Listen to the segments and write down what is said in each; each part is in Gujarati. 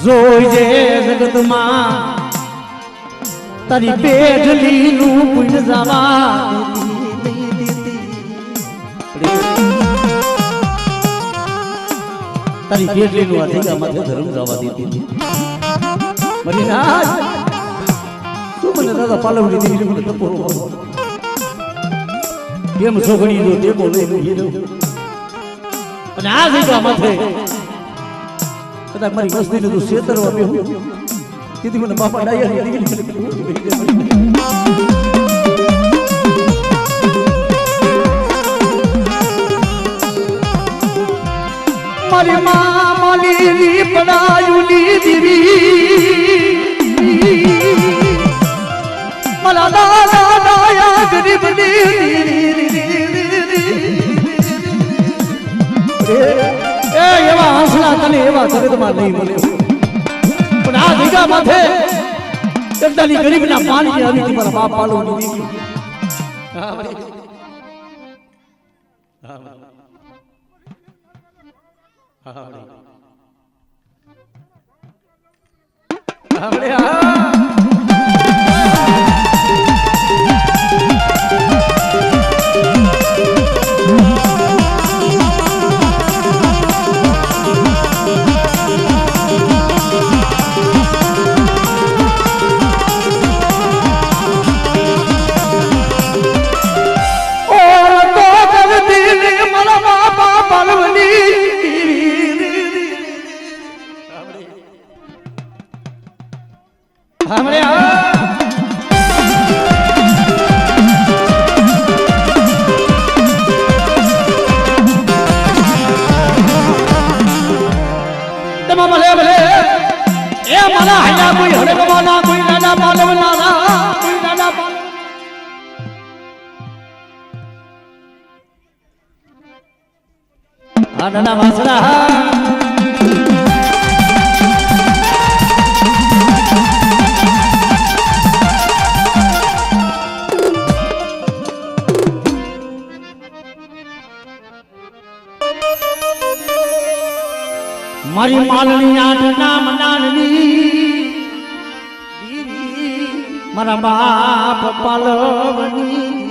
જોઈજે જગતમાં તારી પેઢલીનું પુણ્ય જવા તારી પેઢલીનું અધિકામાં ધર્મ જવા દીધી મરી ના તું મને દાદા પાલવડી દીધી મને ટપોરો કેમ છોકરી જો ટેકો લઈને હીરો અને આ જગ્યા માથે કદાચ મારી વસ્તીને તું છેતરવા બેહું તેથી મને બાપા ડાયર મારી માં માલી પડાયુલી દીવી મારા દાદા દાયા ગરીબ એવા હંસલા તને એવા જગતમાં નહીં મળે પણ આ જગ્યા માથે એકદાની ગરીબના પાણી આવી હતી મારા બાપ પાલો દીધી નાના વાસણા મારી માલની આઠ નામ નાનની મારા બાપ પાલવની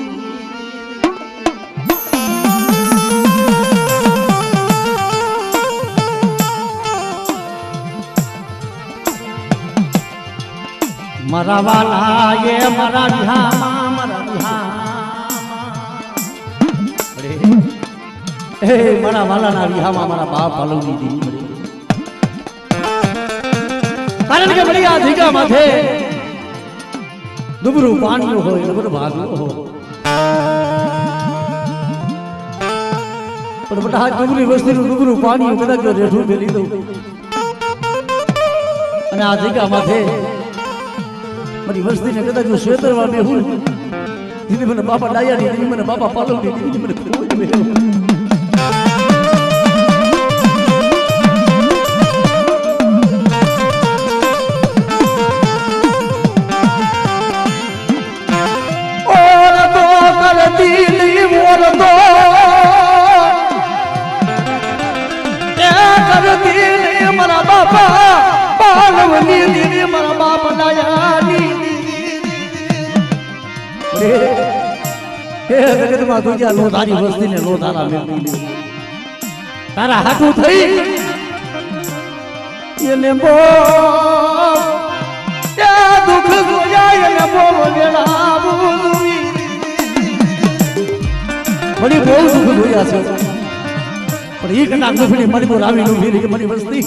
મારા વાલા એ મારા વિહામાં મારા વિહામાં એ મારા વાલાના વિહામાં મારા બાપ પાલવની દીધી કારણ કે બળી આ જગ્યા માથે દુબરું પાણી હોય નબર ભાગ્યો હોય પણ બટા આ દુબરી વસ્તીનું દુબરું પાણી કદાચ રેઠું મેલી દઉં અને આ જગ્યા માથે મારી વસ્તીને કદાચ હું શ્વેતરવા બેહું દીદી મને બાપા ડાયા દીધી મને બાપા પાલવડી દીધી મને કોઈ મેળ્યો મારા બાપા પાલવની દીદી મારા બાપ ડાયાની હે જગતમાં તું જ્યાં લોધારી વસ્તીને લોધારા મેળવી તારા હાથું થઈ એને બો દુઃખ જોયા એને બોલો વેળાવું બધી બહુ દુઃખ જોયા છે પણ એક ના દુઃખની મારી પર આવી નું મારી વસ્તી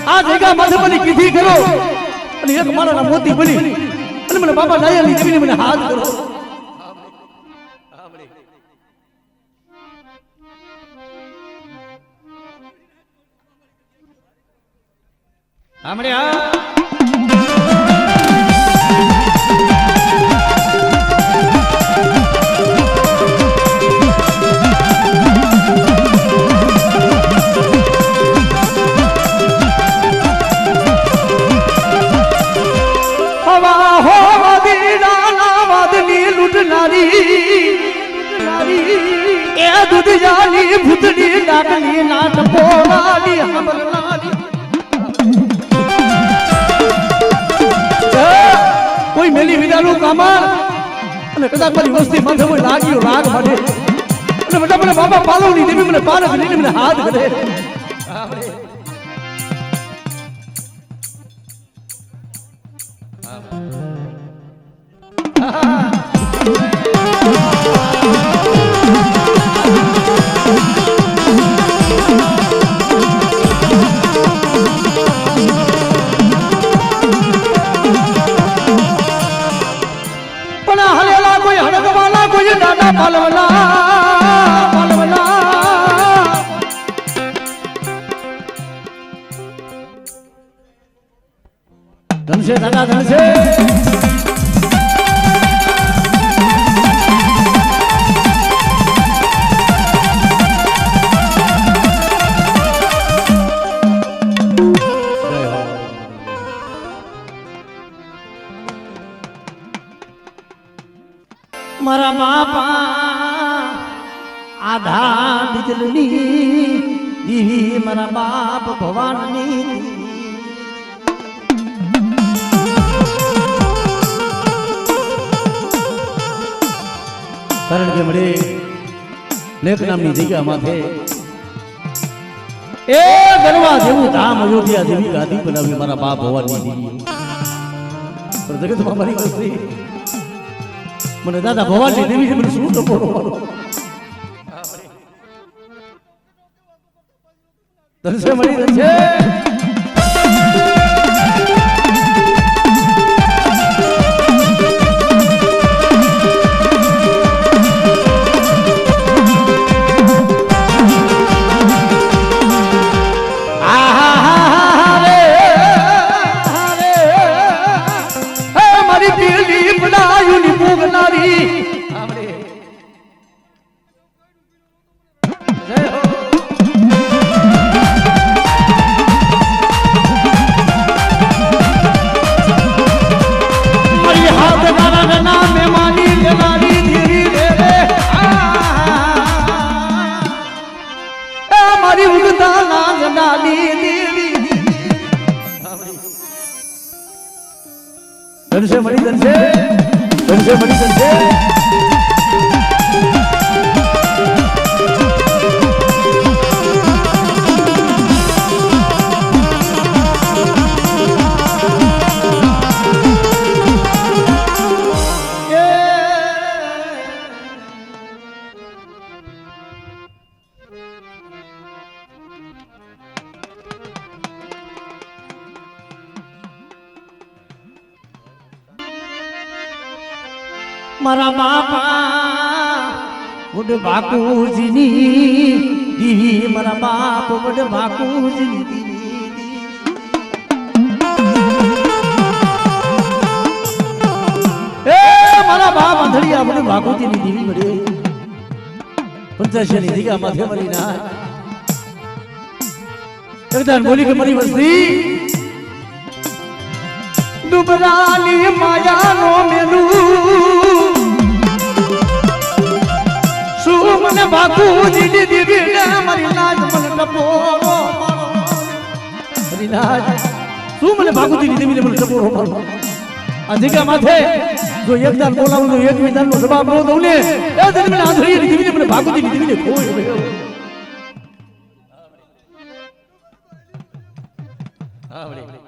આ જગ્યા માથે મને કીધી કરો અને એક મારા મોતી બની અને મને બાપા ડાયાની દેવીને મને હાથ કરો આમણે ભૂતની ડાકલી નાટ પોવાલી હમલાલી નું કામણ અને કદાચ મારી વસ્તી માથે કોઈ લાગ્યો રાગ માટે અને બધા મને બાબા પાલવની દેવી મને પારખ લઈને મને હાથ કરે ધનશે દાદા ધનશે મારા બાપા આધા બીજલની દીવી મારા બાપ ભવાનની કારણ કે મળે લેખ નામની જગ્યા માથે એ ગરવા જેવું ધામ અયોધ્યા દેવી ગાદી બનાવી મારા બાપ ભવાની દીવી પણ જગતમાં મારી વસ્તી મને દાદા ભવાની દેવી મને શું ટપો દર્શે મળી દર્શે ધનશે મળી ધનશે ધનશે મળી ધનશે મારા બાપા વડ બાકુજીની દીવી મારા બાપ વડ બાકુજીની દીવી એ મારા બાપ અંધળિયા વડ બાકુજીની દીવી મળે પંચાશીની દીગા માથે મરી ના એકદાન બોલી કે મારી વસ્તી ડુબરાલી માયાનો મેલું મને બાપુજી દીદી ને મારી લાજ મને ટપોરો મારી લાજ શું મને બાપુજી દીદી ને મને ટપોરો મારો આ જગ્યા માથે જો એકદાન બોલાવું તો એક વિધાન નો જવાબ ન દઉં ને એ દિન મને આંધળી દીદી ને મને બાપુજી દીદી ને ખોઈ ગયો આવડે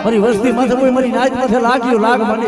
મારી વસ્તી માથે કોઈ મારી નાચ માથે લાગ્યું લાગ મને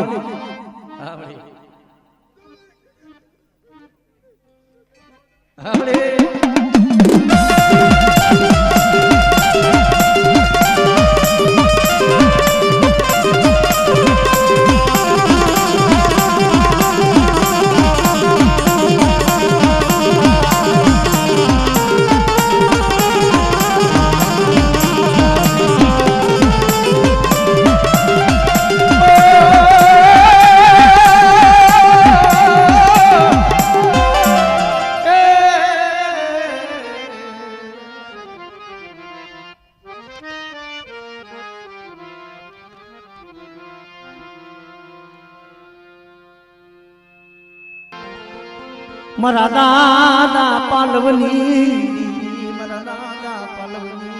મારા દાદા પાલવની મારા દાદા પાલવની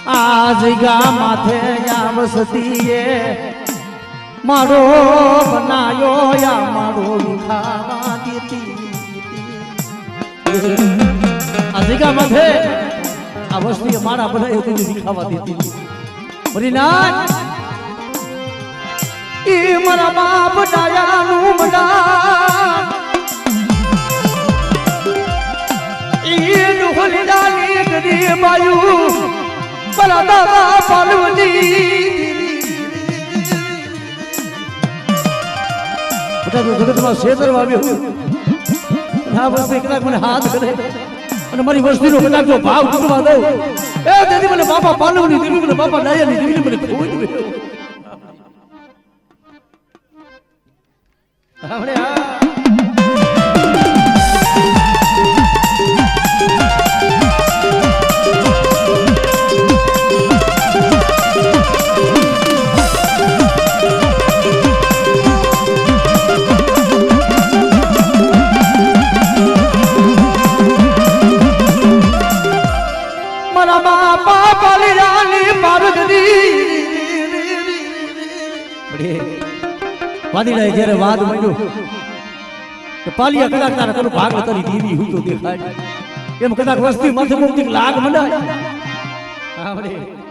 આ જગ્યા માથે વસતીએ મારો બનાયો યા મારો ખાવા દેતી આ જગ્યા માથે આ વસ્તીએ મારા બનાયો તું ખાવા દેતી હરિનાથ એ મારા બાપ ડાયાનું મડાન એ ડુહલી ડાલી ગરી બાયું મારા દાદા પાલવની જગતમાં શેતર વાવ્યો આ વસ્તુ કદાચ મને હાથ કરે અને મારી વસ્તીનો કદાચ જો ભાવ ચૂકવા દઉં એ તેથી મને બાપા પાલવની દેવી મને બાપા ડાયાની દેવી મને ખોઈ દે આપણે મારા બાપા પાલિયાની પારગની વાદીડાએ જ્યારે વાદ માંડ્યો કે પાલિયા કદાચ તારા કરું ભાગ તારી દીદી હું તો દેખાય એમ કદાચ વસ્તી માથે મુક્તિ લાગ મંડાય આપણે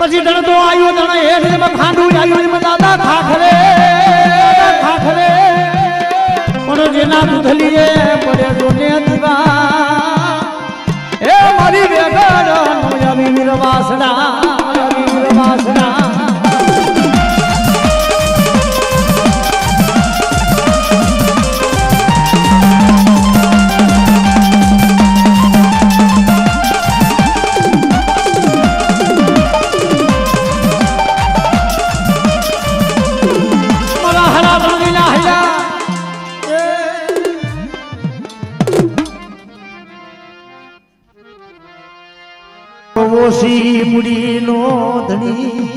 પછી તને તો આવ્યો તને હેઠ એમાં ખાંડું આવ્યું એમાં દાદા ખાખરે પણ જેના દૂધલીએ પડે જોને દીવા એ મારી વેગડ આવી વીરવાસડા ઓછી મુડીનો ધણી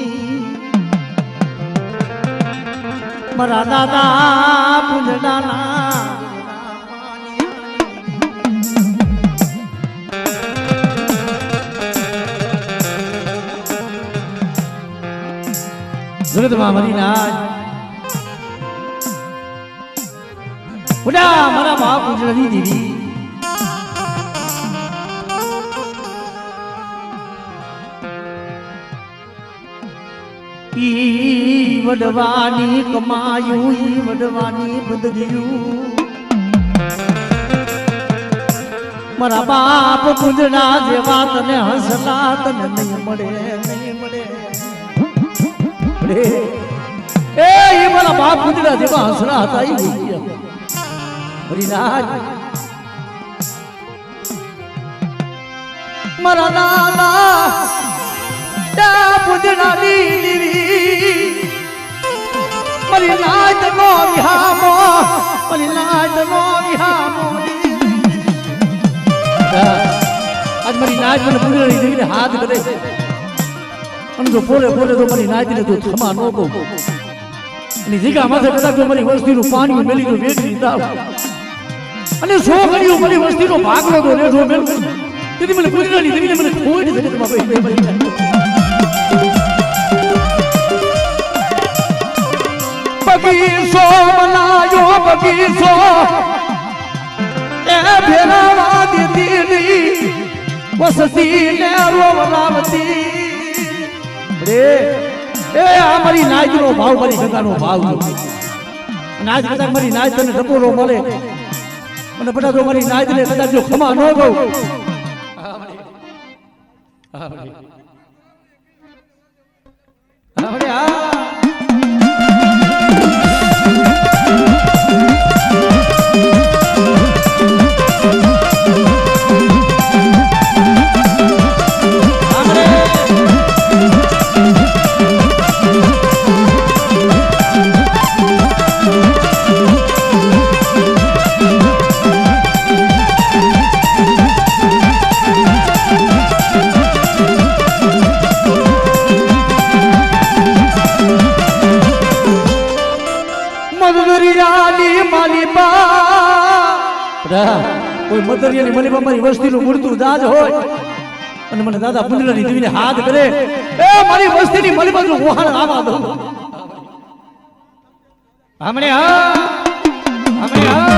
મારા દાદા પૂંજડાના જગતમાં મરીના ઉડા મારા બાપ પૂંજડાની દીદી ઈ વડવાની કમાયું ઈ વડવાની બંદગીયું મારા બાપ પૂંજડા જેવા તને હસલા તને નહીં મળે એ મારા બાપ પૂંજડા જેવા હસલા હતા ઈ હરિનાથ મારા દાદા પૂંજડાની દીવી મારી નાચ નો વિહામો આજ મારી નાચ મને પૂરી દેવીને હાથ કરે અને જો પોરે પોરે તો મારી નાચને તું થમા ન કહું અને જીગા માથે કદાચ જો મારી વસ્તીનું પાણી મેલી તો વેગરી દાવ અને સો કર્યું મારી વસ્તીનો ભાગલો તો રેઠો મેલ તેથી મને પૂરી દેવીને મને ખોઈ જગતમાં પડી બગીચો બનાયો બગીચો એ ભેરાવા દીધી વસતી ને રોવરાવતી રે એ આ મારી નાચનો ભાવ મારી ગંગાનો ભાવ નાચ કદાચ મારી નાચ તને ટપોરો મળે મને બધા જો મારી નાચને કદાચ જો ખમા ન ગઉં કોઈ મદરિયાની મલીબા મારી વસ્તીનું મૂળતું જાજ હોય અને મને દાદા પુંજલાની દેવીને હાથ કરે એ મારી વસ્તીની મલીબાનું વહાણ આવા દો હમણે હા